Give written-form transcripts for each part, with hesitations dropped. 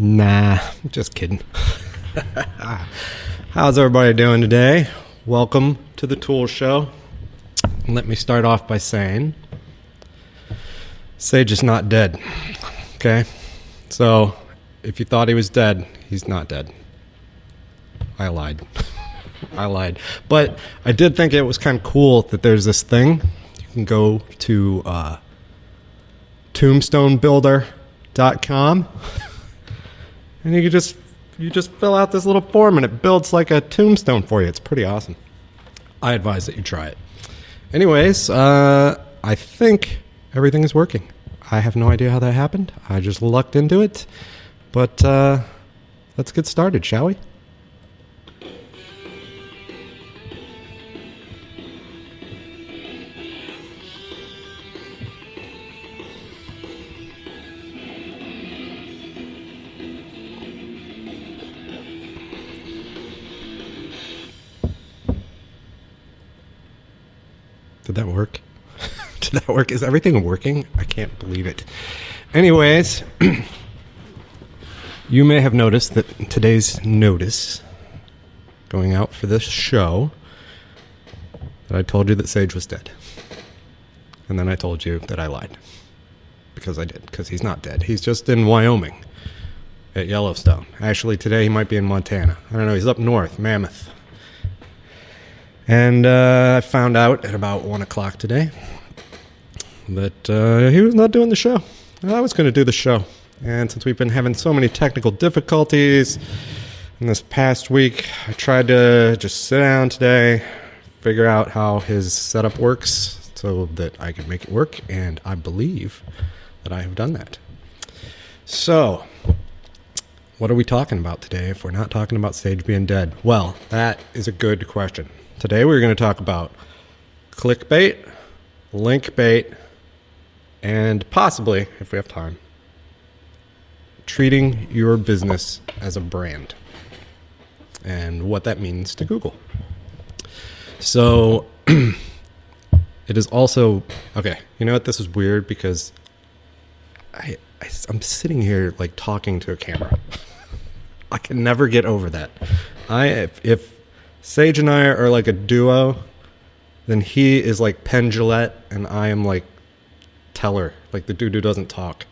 Nah, just kidding. How's everybody doing today? Welcome to the Tool Show. Let me start off by saying Sage is not dead. Okay? So, if you thought he was dead, he's not dead. I lied. But I did think it was kind of cool that there's this thing. You can go to tombstonebuilder.com and you just fill out this little form and it builds like a tombstone for you. It's pretty awesome. I advise that you try it. Anyways, I think everything is working. I have no idea how that happened. I just lucked into it. But let's get started, shall we? Did that work? Did that work? Is everything working? I can't believe it. Anyways, you may have noticed that today's notice going out for this show that I told you that Sage was dead. And then I told you that I lied. Because I did. Because he's not dead. He's just in Wyoming at Yellowstone. Actually, today he might be in Montana. I don't know. He's up north, Mammoth. And I found out at about 1 o'clock today that he was not doing the show. I was going to do the show. And since we've been having so many technical difficulties in this past week, I tried to just sit down today, figure out how his setup works so that I could make it work. And I believe that I have done that. So, what are we talking about today if we're not talking about Sage being dead? Well, that is a good question. Today we're going to talk about clickbait, linkbait, and possibly, if we have time, treating your business as a brand and what that means to Google. So it is also, okay, you know what, this is weird because I'm sitting here like talking to a camera. I can never get over that. If Sage and I are like a duo, then he is like Penn Jillette and I am like Teller, like the dude who doesn't talk.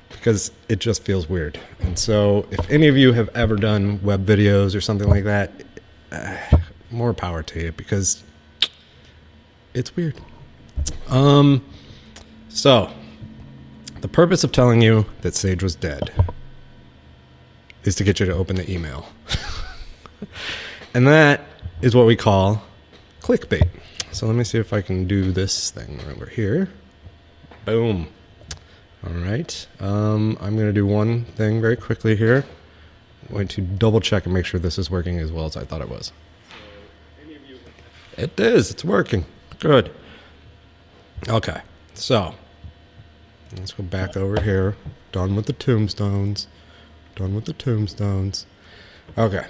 Because it just feels weird. And so if any of you have ever done web videos or something like that, more power to you because it's weird. So the purpose of telling you that Sage was dead is to get you to open the email. And that is what we call clickbait. So let me see if I can do this thing right over here. Boom. All right. I'm going to do one thing very quickly here. I'm going to double check and make sure this is working as well as I thought it was. It is. It's working. Good. Okay. So let's go back over here. Done with the tombstones. Okay.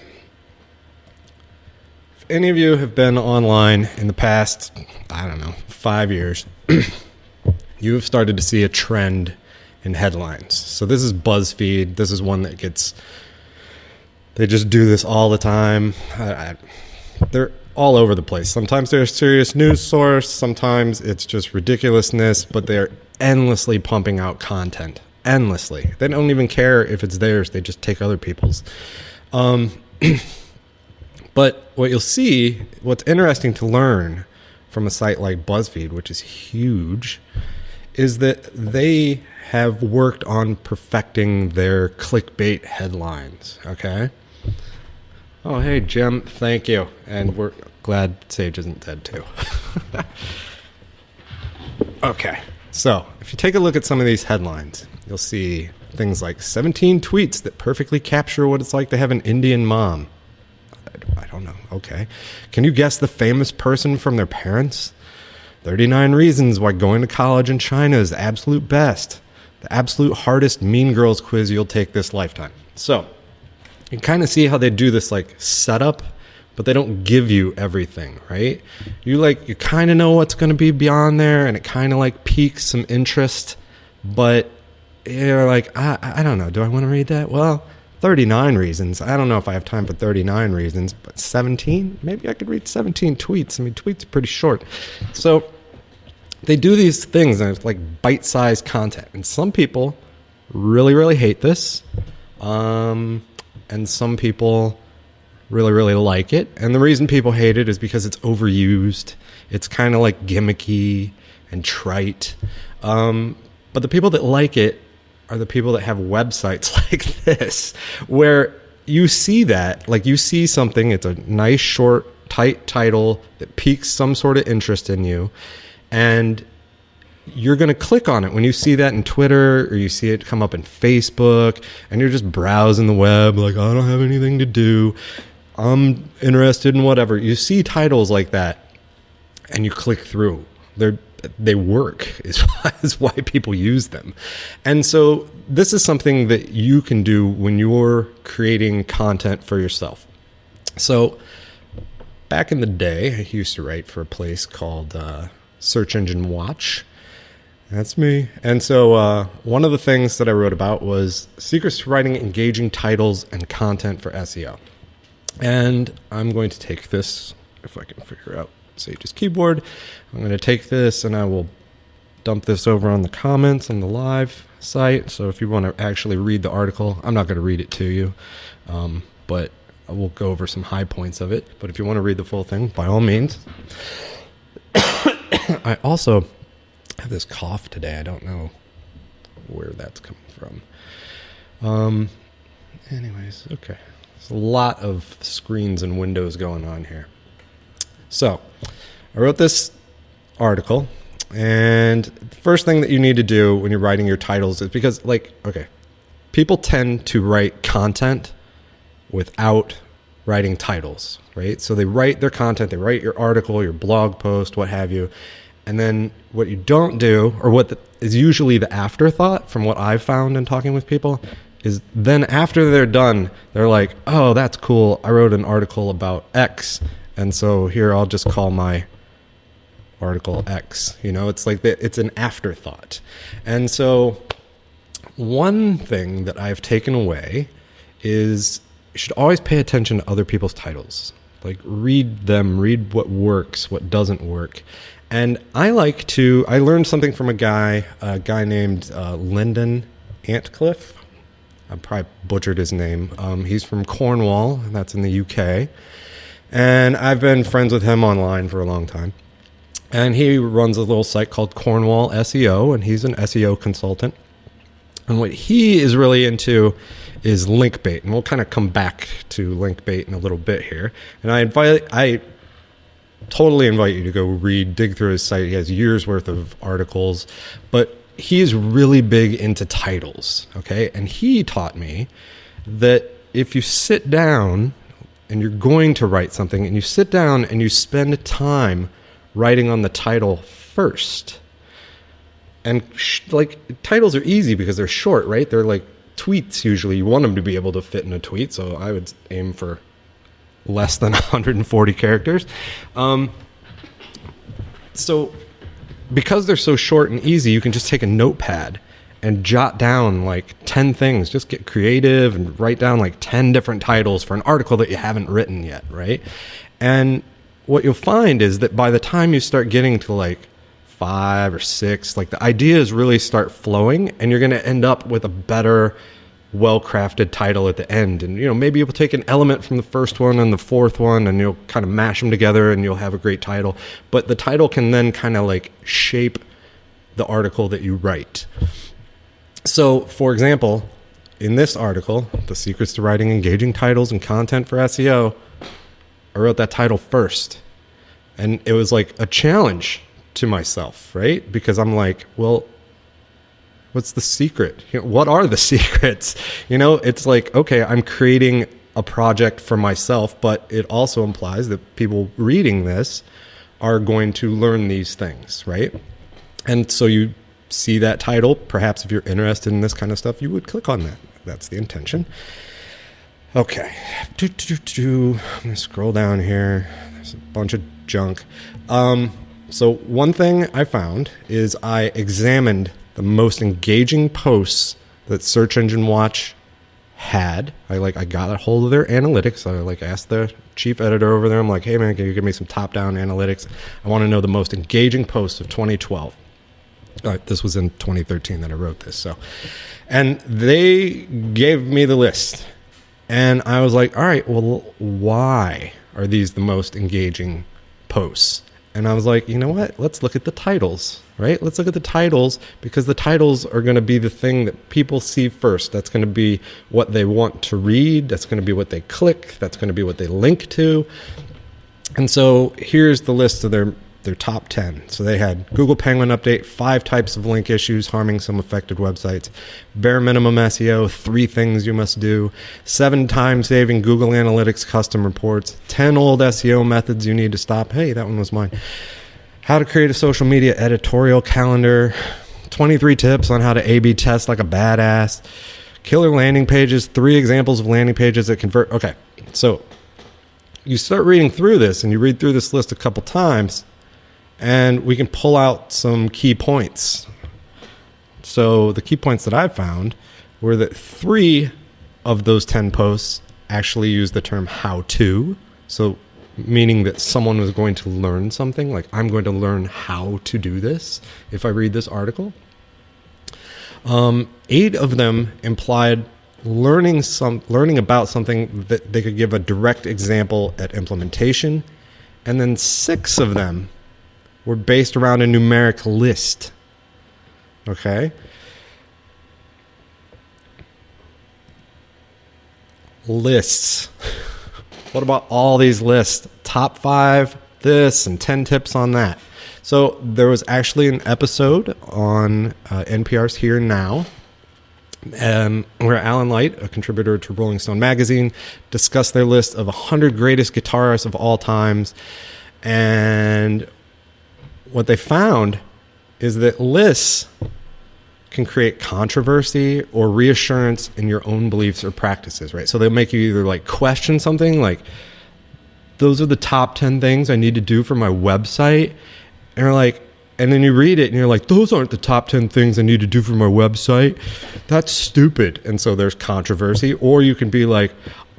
If any of you have been online in the past, 5 years, you have started to see a trend in headlines. So this is BuzzFeed. This is one that they just do this all the time. They're all over the place. Sometimes they're a serious news source. Sometimes it's just ridiculousness, but they're endlessly pumping out content. Endlessly. They don't even care if it's theirs. They just take other people's. But what you'll see, what's interesting to learn from a site like BuzzFeed, which is huge, is that they have worked on perfecting their clickbait headlines, okay? Oh, hey, Jim, thank you. And we're glad Sage isn't dead, too. Okay, so if you take a look at some of these headlines, you'll see things like 17 tweets that perfectly capture what it's like to have an Indian mom. I don't know. Okay. Can you guess the famous person from their parents? 39 reasons why going to college in China is the absolute best. The absolute hardest Mean Girls quiz you'll take this lifetime. So you kind of see how they do this like setup, but they don't give you everything, right? You kind of know what's going to be beyond there, and it kind of like piques some interest, but you're like, I don't know. Do I want to read that? Well, 39 reasons. I don't know if I have time for 39 reasons, but 17? Maybe I could read 17 tweets. I mean, tweets are pretty short. So they do these things, and it's like bite-sized content. And some people really, really hate this. And some people really, really like it. And the reason people hate it is because it's overused. It's kind of like gimmicky and trite. But the people that like it are the people that have websites like this, where you see that, like you see something, it's a nice, short, tight title that piques some sort of interest in you, and you're going to click on it when you see that in Twitter or you see it come up in Facebook, and you're just browsing the web like, I don't have anything to do, I'm interested in whatever. You see titles like that and you click through. They work is why people use them. And so this is something that you can do when you're creating content for yourself. So back in the day, I used to write for a place called Search Engine Watch. That's me. And so one of the things that I wrote about was secrets to writing engaging titles and content for SEO. And I'm going to take this, if I can figure out Sage's keyboard. I'm going to take this and I will dump this over on the comments on the live site. So if you want to actually read the article, I'm not going to read it to you, but I will go over some high points of it. But if you want to read the full thing, by all means. I also have this cough today. I don't know where that's coming from. Anyways, okay. There's a lot of screens and windows going on here. So I wrote this article, and the first thing that you need to do when you're writing your titles is because, people tend to write content without writing titles, right? So they write their content, they write your article, your blog post, what have you. And then what you don't do, or what is usually the afterthought from what I've found in talking with people, is then after they're done, they're like, oh, that's cool. I wrote an article about X. And so here, I'll just call my article X. It's like it's an afterthought. And so one thing that I've taken away is you should always pay attention to other people's titles. Like read them, read what works, what doesn't work. And I learned something from a guy named Lyndon Antcliffe. I probably butchered his name. He's from Cornwall, and that's in the UK. And I've been friends with him online for a long time. And he runs a little site called Cornwall SEO, and he's an SEO consultant. And what he is really into is Linkbait. And we'll kind of come back to Linkbait in a little bit here. And I totally invite you to go dig through his site. He has years worth of articles, but he's really big into titles, okay? And he taught me that if you sit down and you're going to write something, and you sit down and you spend time writing on the title first. And titles are easy because they're short, right? They're like tweets usually. You want them to be able to fit in a tweet, so I would aim for less than 140 characters. So because they're so short and easy, you can just take a notepad and jot down like 10 things. Just get creative and write down like 10 different titles for an article that you haven't written yet, right? And what you'll find is that by the time you start getting to like 5 or 6, like the ideas really start flowing, and you're going to end up with a better, well-crafted title at the end. And maybe you'll take an element from the first one and the fourth one, and you'll kind of mash them together and you'll have a great title. But the title can then kind of like shape the article that you write. So, for example, in this article, The Secrets to Writing Engaging Titles and Content for SEO, I wrote that title first. And it was like a challenge to myself, right? Because I'm like, well, what's the secret? What are the secrets? It's like, okay, I'm creating a project for myself, but it also implies that people reading this are going to learn these things, right? And so you see that title, perhaps if you're interested in this kind of stuff, you would click on that. That's the intention. Okay. I'm going to scroll down here. There's a bunch of junk. So one thing I found is I examined the most engaging posts that Search Engine Watch had. I got a hold of their analytics. I asked the chief editor over there. I'm like, hey man, can you give me some top-down analytics? I want to know the most engaging posts of 2012. This was in 2013 that I wrote this. And they gave me the list. And I was like, all right, well, why are these the most engaging posts? And I was like, you know what? Let's look at the titles, right? Let's look at the titles, because the titles are going to be the thing that people see first. That's going to be what they want to read. That's going to be what they click. That's going to be what they link to. And so here's the list of their top 10. So they had Google Penguin Update, 5 types of link issues harming some affected websites, bare minimum SEO, 3 things you must do, 7 time-saving Google Analytics custom reports, 10 old SEO methods you need to stop. Hey, that one was mine. How to create a social media editorial calendar, 23 tips on how to A/B test like a badass, killer landing pages, 3 examples of landing pages that convert. Okay, so you start reading through this, and you read through this list a couple times, and we can pull out some key points. So the key points that I found were that 3 of those 10 posts actually use the term how to. So meaning that someone was going to learn something, like I'm going to learn how to do this if I read this article. 8 of them implied learning about something that they could give a direct example at implementation. And then 6 of them were based around a numeric list. Okay? Lists. What about all these lists? Top 5 this and 10 tips on that. So there was actually an episode on NPR's Here Now where Alan Light, a contributor to Rolling Stone magazine, discussed their list of 100 greatest guitarists of all times. And what they found is that lists can create controversy or reassurance in your own beliefs or practices, right? So they'll make you either like question something, like those are the top 10 things I need to do for my website. And you're like, and then you read it and you're like, those aren't the top 10 things I need to do for my website. That's stupid. And so there's controversy. Or you can be like,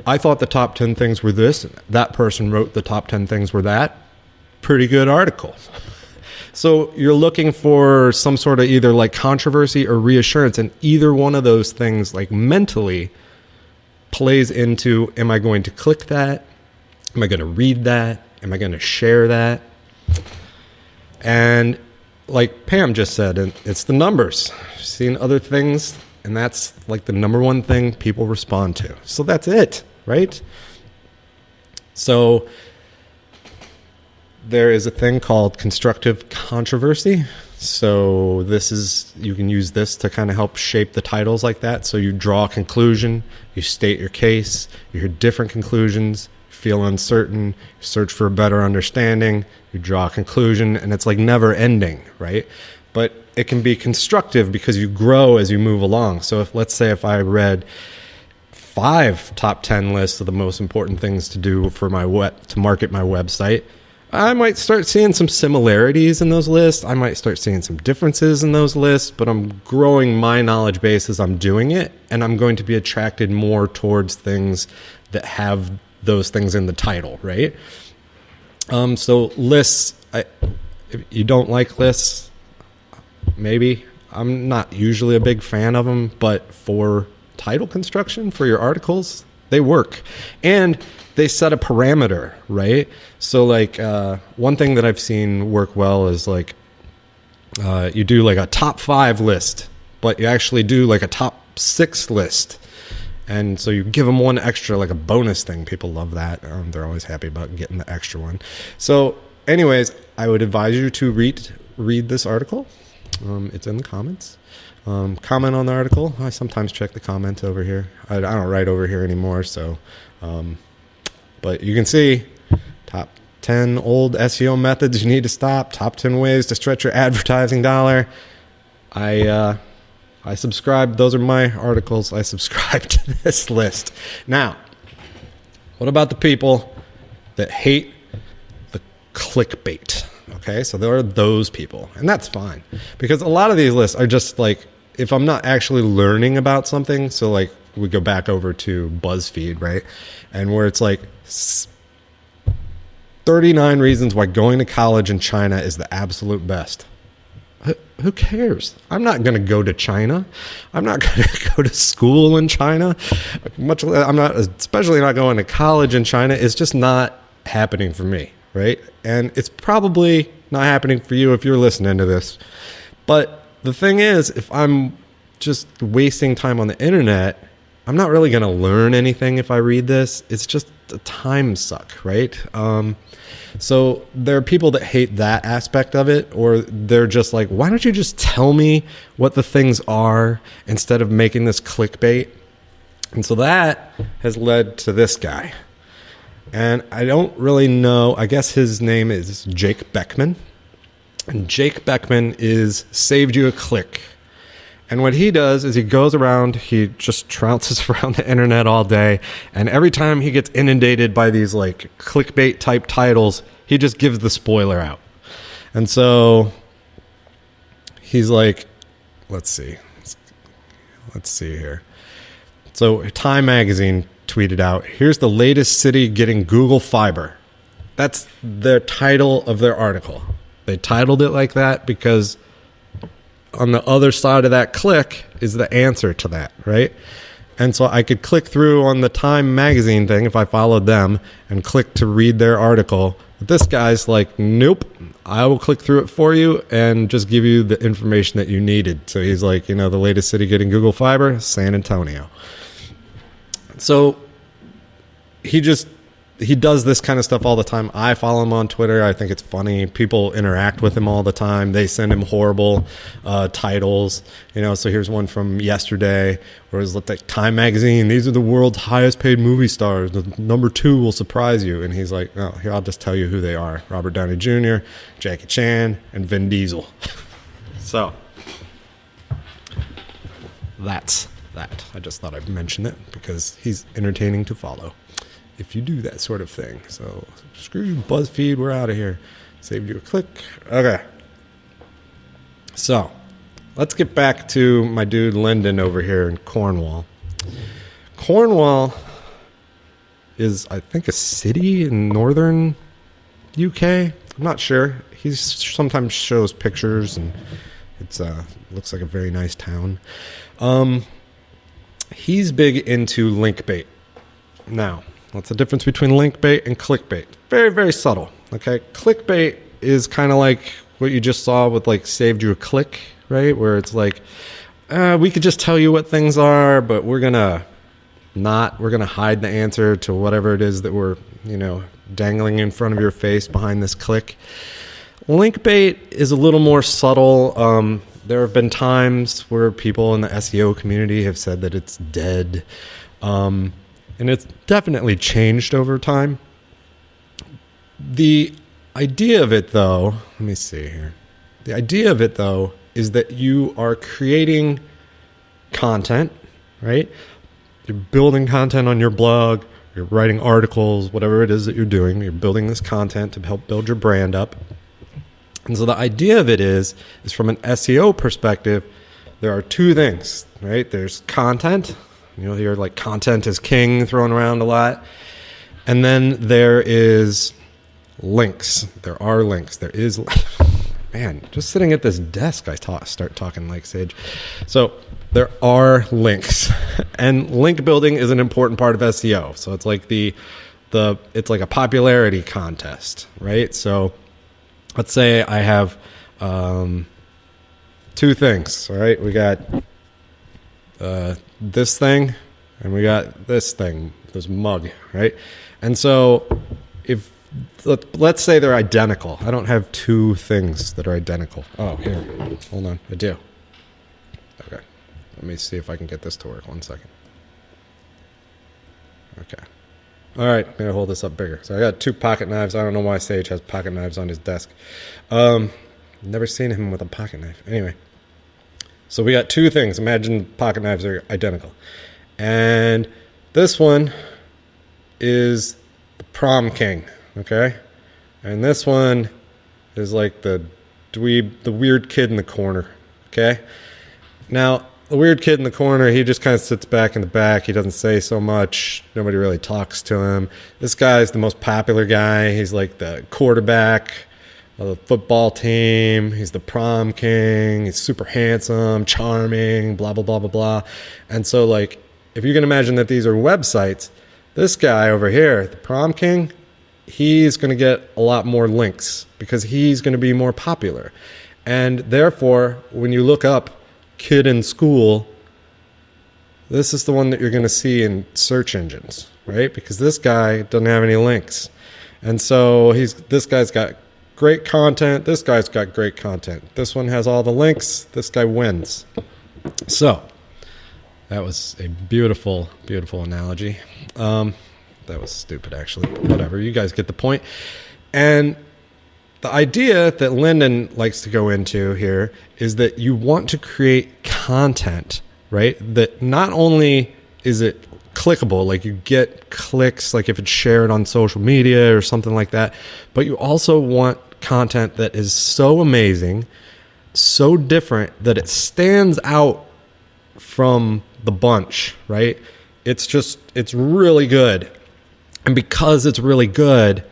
I thought the top 10 things were this. That person wrote the top 10 things were that. Pretty good article. So you're looking for some sort of either like controversy or reassurance, and either one of those things like mentally plays into, am I going to click that? Am I going to read that? Am I going to share that? And like Pam just said, it's the numbers. I've seen other things, and that's like the number one thing people respond to. So that's it, right? So there is a thing called constructive controversy. So you can use this to kind of help shape the titles like that. So you draw a conclusion, you state your case, you hear different conclusions, feel uncertain, you search for a better understanding, you draw a conclusion, and it's like never ending, right? But it can be constructive because you grow as you move along. So let's say if I read 5 top 10 lists of the most important things to do for to market my website, I might start seeing some similarities in those lists. I might start seeing some differences in those lists, but I'm growing my knowledge base as I'm doing it, and I'm going to be attracted more towards things that have those things in the title, right? So lists, if you don't like lists, maybe. I'm not usually a big fan of them, but for title construction, for your articles, they work. And they set a parameter, right? So like one thing that I've seen work well is like you do like a top 5 list, but you actually do like a top 6 list. And so you give them one extra, like a bonus thing. People love that. They're always happy about getting the extra one. So anyways, I would advise you to read this article. It's in the comments. Comment on the article. I sometimes check the comments over here. I don't write over here anymore, so... but you can see top 10 old SEO methods you need to stop, top 10 ways to stretch your advertising dollar. I subscribe. Those are my articles. I subscribe to this list. Now, what about the people that hate the clickbait? Okay, so there are those people, and that's fine, because a lot of these lists are just like, if I'm not actually learning about something, so like we go back over to BuzzFeed, right? And where it's like 39 reasons why going to college in China is the absolute best. Who cares? I'm not going to go to China. I'm not going to go to school in China. I'm not, especially not going to college in China. It's just not happening for me, right? And it's probably not happening for you if you're listening to this. But the thing is, if I'm just wasting time on the internet, I'm not really going to learn anything if I read this. It's just a time suck, right? So there are people that hate that aspect of it, or they're just like, why don't you just tell me what the things are instead of making this clickbait? And so that has led to this guy. And I don't really know. I guess his name is Jake Beckman. And Jake Beckman is Saved You a Click. And what he does is he goes around, he just trounces around the internet all day. And every time he gets inundated by these like clickbait type titles, he just gives the spoiler out. And so he's like, let's see here. So Time Magazine tweeted out, here's the latest city getting Google Fiber. That's the title of their article. They titled it like that because on the other side of that click is the answer to that, right? And so I could click through on the Time Magazine thing if I followed them and click to read their article. But this guy's like, nope, I will click through it for you and just give you the information that you needed. So he's like, the latest city getting Google Fiber, San Antonio. So he does this kind of stuff all the time. I follow him on Twitter. I think it's funny. People interact with him all the time. They send him horrible titles. So here's one from yesterday where it was like Time Magazine. These are the world's highest paid movie stars. The number 2 will surprise you. And he's like, oh, here, I'll just tell you who they are. Robert Downey Jr., Jackie Chan, and Vin Diesel. So that's that. I just thought I'd mention it because he's entertaining to follow if you do that sort of thing. So screw you, BuzzFeed, we're out of here. Saved you a click. Okay. So let's get back to my dude Lyndon over here in Cornwall. Cornwall is, I think, a city in northern UK. I'm not sure. He sometimes shows pictures, and it's looks like a very nice town. He's big into Linkbait. Now, what's the difference between Linkbait and Clickbait? Very, very subtle. Okay, Clickbait is kind of like what you just saw with like Saved You a Click, right? Where it's like, we could just tell you what things are, but we're gonna hide the answer to whatever it is that we're dangling in front of your face behind this click. Linkbait is a little more subtle. There have been times where people in the SEO community have said that it's dead. And it's definitely changed over time. The idea of it, though, let me see here. The idea of it, though, is that you are creating content, right? You're building content on your blog, you're writing articles, whatever it is that you're doing. You're building this content to help build your brand up. And so the idea of it is from an SEO perspective, there are two things, right? There's content. You'll hear like content is king thrown around a lot. And then there is links. There are links. There is, man, just sitting at this desk, I start talking like Sage. So there are links. And link building is an important part of SEO. So it's like it's like a popularity contest, right? So let's say I have two things, all right? We got this thing, and we got this thing, this mug, right? And so if let's say they're identical. I don't have two things that are identical. Oh, here, hold on, I do. Okay, let me see if I can get this to work. 1 second. Okay. All right, I'm gonna hold this up bigger. So I got two pocket knives. I don't know why Sage has pocket knives on his desk. Never seen him with a pocket knife. Anyway. So we got two things. Imagine pocket knives are identical. And this one is the prom king, okay? And this one is like the dweeb, the weird kid in the corner, okay? Now, the weird kid in the corner, he just kind of sits back in the back. He doesn't say so much. Nobody really talks to him. This guy's the most popular guy. He's like the quarterback of the football team. He's the prom king. He's super handsome, charming, blah, blah, blah, blah, blah. And so, like, if you can imagine that these are websites, this guy over here, the prom king, he's going to get a lot more links because he's going to be more popular. And therefore, when you look up kid in school, this is the one that you're going to see in search engines, right? Because this guy doesn't have any links. And so this guy's got great content. This guy's got great content. This one has all the links. This guy wins. So that was a beautiful, beautiful analogy. That was stupid, actually, but whatever. You guys get the point. And the idea that Lyndon likes to go into here is that you want to create content, right? That not only is it clickable, like you get clicks, like if it's shared on social media or something like that, but you also want content that is so amazing, so different that it stands out from the bunch, right? It's really good. And because it's really good,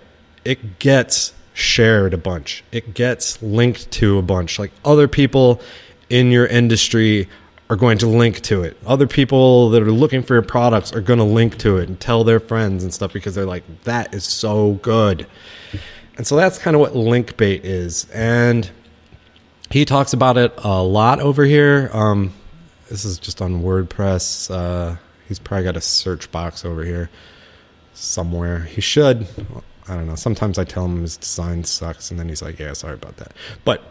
it gets shared a bunch. It gets linked to a bunch. Like other people in your industry are going to link to it. Other people that are looking for your products are going to link to it and tell their friends and stuff because they're like, that is so good. And so that's kind of what Linkbait is. And he talks about it a lot over here. This is just on WordPress. He's probably got a search box over here somewhere. He should. I don't know. Sometimes I tell him his design sucks, and then he's like, yeah, sorry about that. But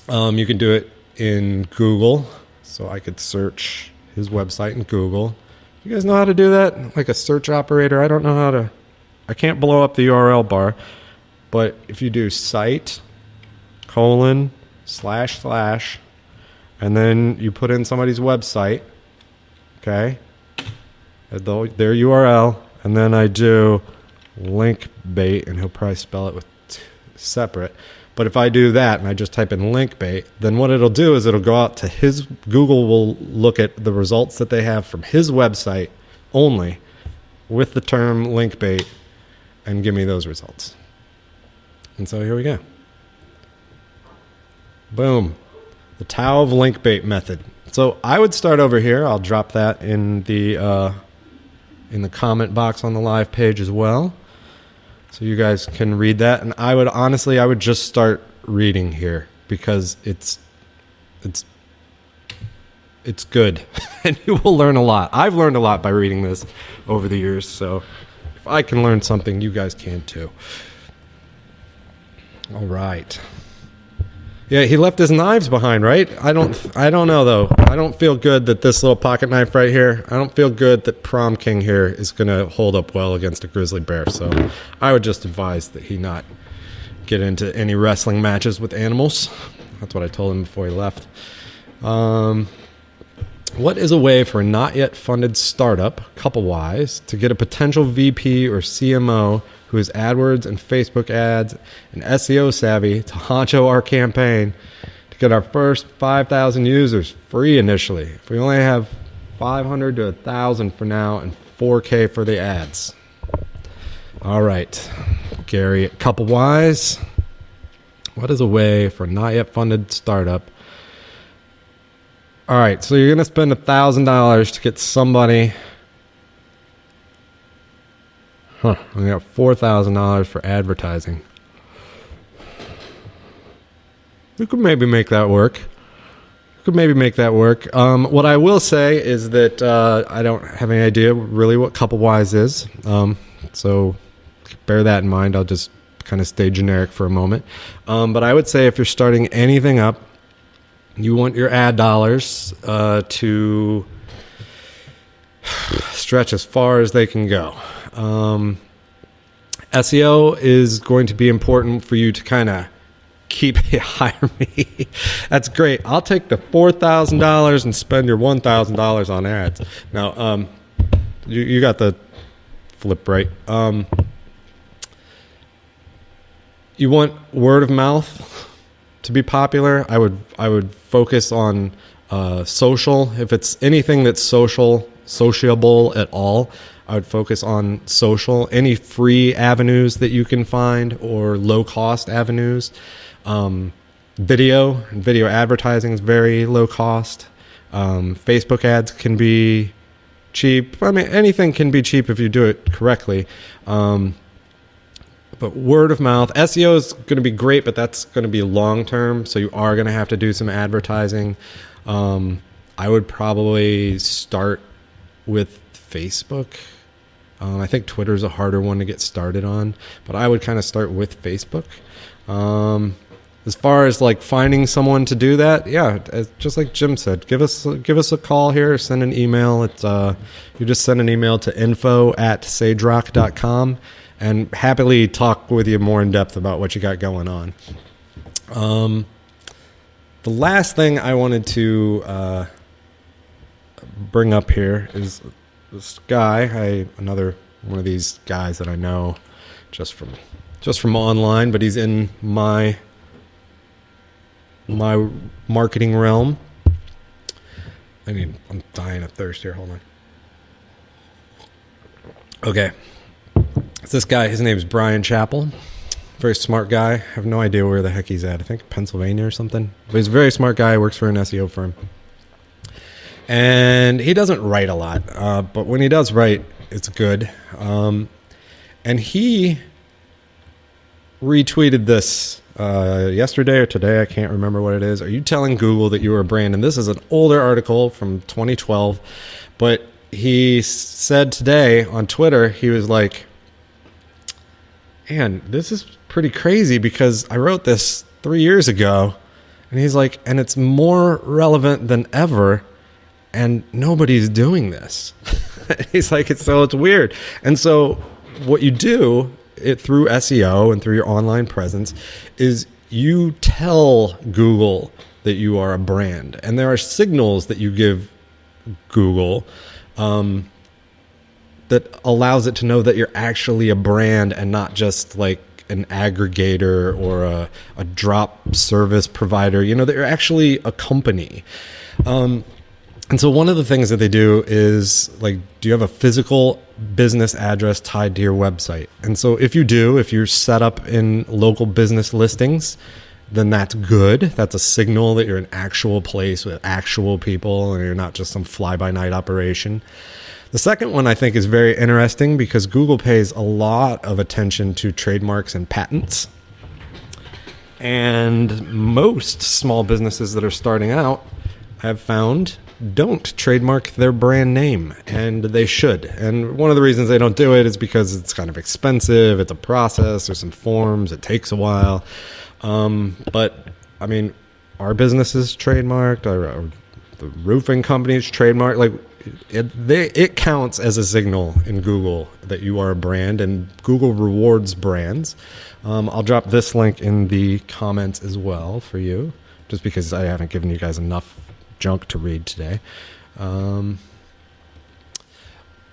you can do it in Google. So I could search his website in Google. You guys know how to do that? Like a search operator? I don't know how to. I can't blow up the URL bar. But if you do site, : / and then you put in somebody's website, okay, their URL, and then I do Linkbait, and he'll probably spell it with separate. But if I do that and I just type in Linkbait, then what it'll do is it'll go out to his, Google will look at the results that they have from his website only with the term Linkbait and give me those results. And so here we go. Boom. The taooflinkbait method. So I would start over here. I'll drop that in the comment box on the live page as well, so you guys can read that. And I would just start reading here because it's good and you will learn a lot. I've learned a lot by reading this over the years, so if I can learn something, you guys can too. All right. Yeah, he left his knives behind, right? I don't know though. I don't feel good that this little pocket knife right here, I don't feel good that Prom King here is going to hold up well against a grizzly bear. So I would just advise that he not get into any wrestling matches with animals. That's what I told him before he left. What is a way for a not yet funded startup, couple-wise, to get a potential VP or CMO who is AdWords and Facebook ads and SEO savvy to honcho our campaign to get our first 5,000 users free initially? If we only have 500 to 1,000 for now and 4K for the ads. All right, Gary at couple-wise. What is a way for a not yet funded startup? All right, so you're going to spend $1,000 to get somebody. We got $4,000 for advertising. We could maybe make that work. What I will say is that I don't have any idea really what couple-wise is. So bear that in mind. I'll just kind of stay generic for a moment. But I would say if you're starting anything up, you want your ad dollars to stretch as far as they can go. SEO is going to be important for you to kind of hire me. That's great. I'll take the $4,000 and spend your $1,000 on ads. Now, you got the flip right. You want word of mouth to be popular. I would focus on Social, if it's anything that's sociable at all, I would focus on social. Any free avenues that you can find or low cost avenues. Video advertising is very low cost. Facebook ads can be cheap. I mean, anything can be cheap if you do it correctly. But word of mouth, SEO is going to be great, but that's going to be long term. So you are going to have to do some advertising. I would probably start with Facebook. I think Twitter's a harder one to get started on, but I would kind of start with Facebook. As far as like finding someone to do that, yeah, just like Jim said, give us a call here, send an email. It's you just send an email to info@sagerock.com and happily talk with you more in depth about what you got going on. The last thing I wanted to bring up here is this guy, another one of these guys that I know just from online, but he's in my marketing realm. I'm dying of thirst here. Hold on. Okay. It's this guy. His name's Brian Chappell. Very smart guy. I have no idea where the heck he's at. I think Pennsylvania or something. But he's a very smart guy. Works for an SEO firm. And he doesn't write a lot. But when he does write, it's good. And he retweeted this yesterday or today. I can't remember what it is. Are you telling Google that you are a brand? And this is an older article from 2012. But he said today on Twitter, he was like, man, this is pretty crazy because I wrote this 3 years ago. And he's like, and it's more relevant than ever. And nobody's doing this. He's like, it's weird. And so what you do through SEO and through your online presence is you tell Google that you are a brand. And there are signals that you give Google that allows it to know that you're actually a brand and not just like an aggregator or a drop service provider, that you're actually a company. And so one of the things that they do is like, do you have a physical business address tied to your website? And so if you're set up in local business listings, then that's good. That's a signal that you're an actual place with actual people and you're not just some fly-by-night operation. The second one I think is very interesting because Google pays a lot of attention to trademarks and patents. And most small businesses that are starting out, I've found, don't trademark their brand name, and they should. And one of the reasons they don't do it is because it's kind of expensive. It's a process. There's some forms. It takes a while. But I mean, our business is trademarked. The roofing company is trademarked. Like it counts as a signal in Google that you are a brand, and Google rewards brands. I'll drop this link in the comments as well for you, just because I haven't given you guys enough junk to read today.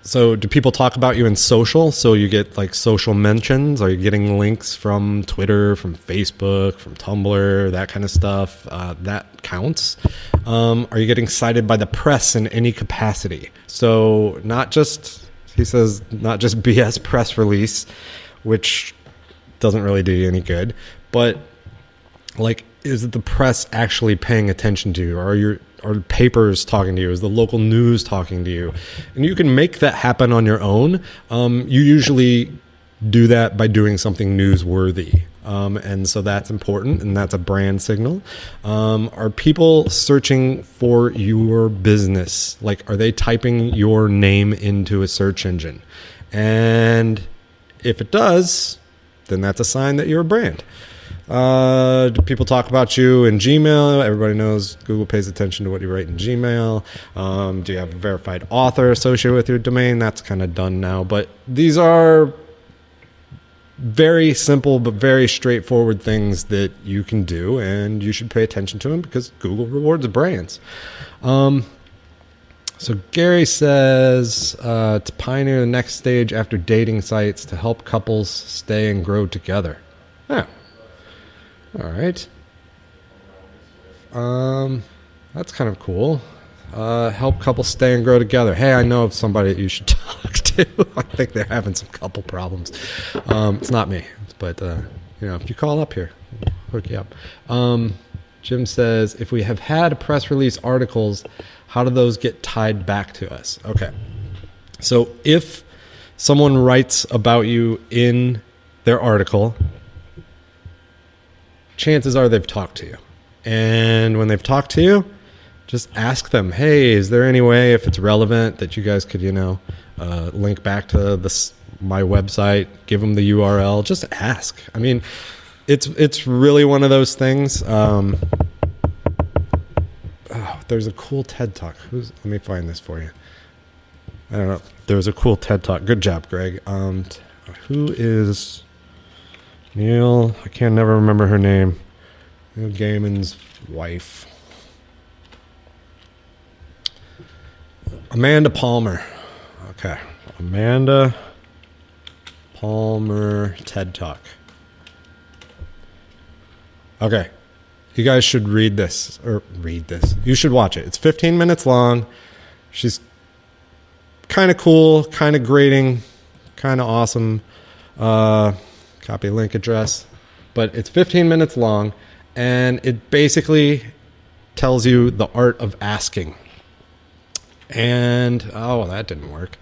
So do people talk about you in social? So you get like social mentions? Are you getting links from Twitter, from Facebook, from Tumblr, that kind of stuff? That counts. Are you getting cited by the press in any capacity? So he says, not just BS press release, which doesn't really do you any good, but like, is the press actually paying attention to you? Are papers talking to you? Is the local news talking to you? And you can make that happen on your own. You usually do that by doing something newsworthy. And so that's important, and that's a brand signal. Are people searching for your business? Like, are they typing your name into a search engine? And if it does, then that's a sign that you're a brand. Do people talk about you in Gmail? Everybody knows Google pays attention to what you write in Gmail. Do you have a verified author associated with your domain? That's kind of done now. But these are very simple but very straightforward things that you can do, and you should pay attention to them because Google rewards brands. So Gary says to pioneer the next stage after dating sites to help couples stay and grow together. Yeah. All right. That's kind of cool. Help couples stay and grow together. Hey, I know of somebody that you should talk to. I think they're having some couple problems. It's not me, but if you call up here, I'll hook you up. Jim says, if we have had press release articles, how do those get tied back to us? Okay. So if someone writes about you in their article, chances are they've talked to you. And when they've talked to you, just ask them, hey, is there any way, if it's relevant, that you guys could, link back to my website, give them the URL, just ask. I mean, it's really one of those things. There's a cool TED Talk. Let me find this for you. I don't know. There was a cool TED Talk. Good job, Greg. Who is Neil? I can never remember her name. Neil Gaiman's wife. Amanda Palmer. Okay. Amanda Palmer TED Talk. Okay. You guys should read this. You should watch it. It's 15 minutes long. She's kind of cool, kind of grating, kind of awesome. Copy link address. But it's 15 minutes long, and it basically tells you the art of asking. And, that didn't work.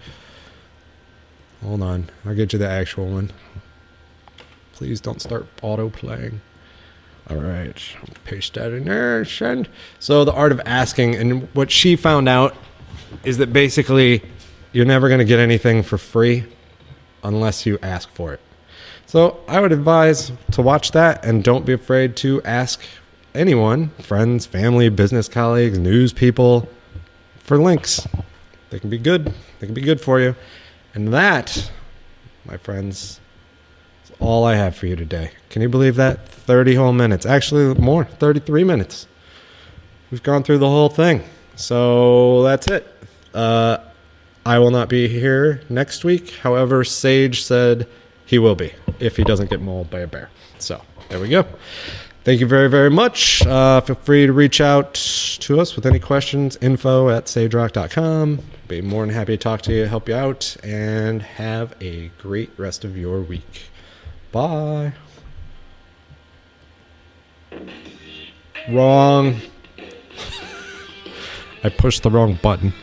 Hold on. I'll get you the actual one. Please don't start auto-playing. All right. Paste that in there. Send. So the art of asking, and what she found out is that basically you're never going to get anything for free unless you ask for it. So I would advise to watch that, and don't be afraid to ask anyone, friends, family, business colleagues, news people, for links. They can be good. They can be good for you. And that, my friends, is all I have for you today. Can you believe that? 30 whole minutes. Actually, more. 33 minutes. We've gone through the whole thing. So that's it. I will not be here next week. However, Sage said he will be if he doesn't get mauled by a bear. So there we go. Thank you very, very much. Feel free to reach out to us with any questions. info@sagerock.com. Be more than happy to talk to you, help you out, and have a great rest of your week. Bye. Wrong. I pushed the wrong button.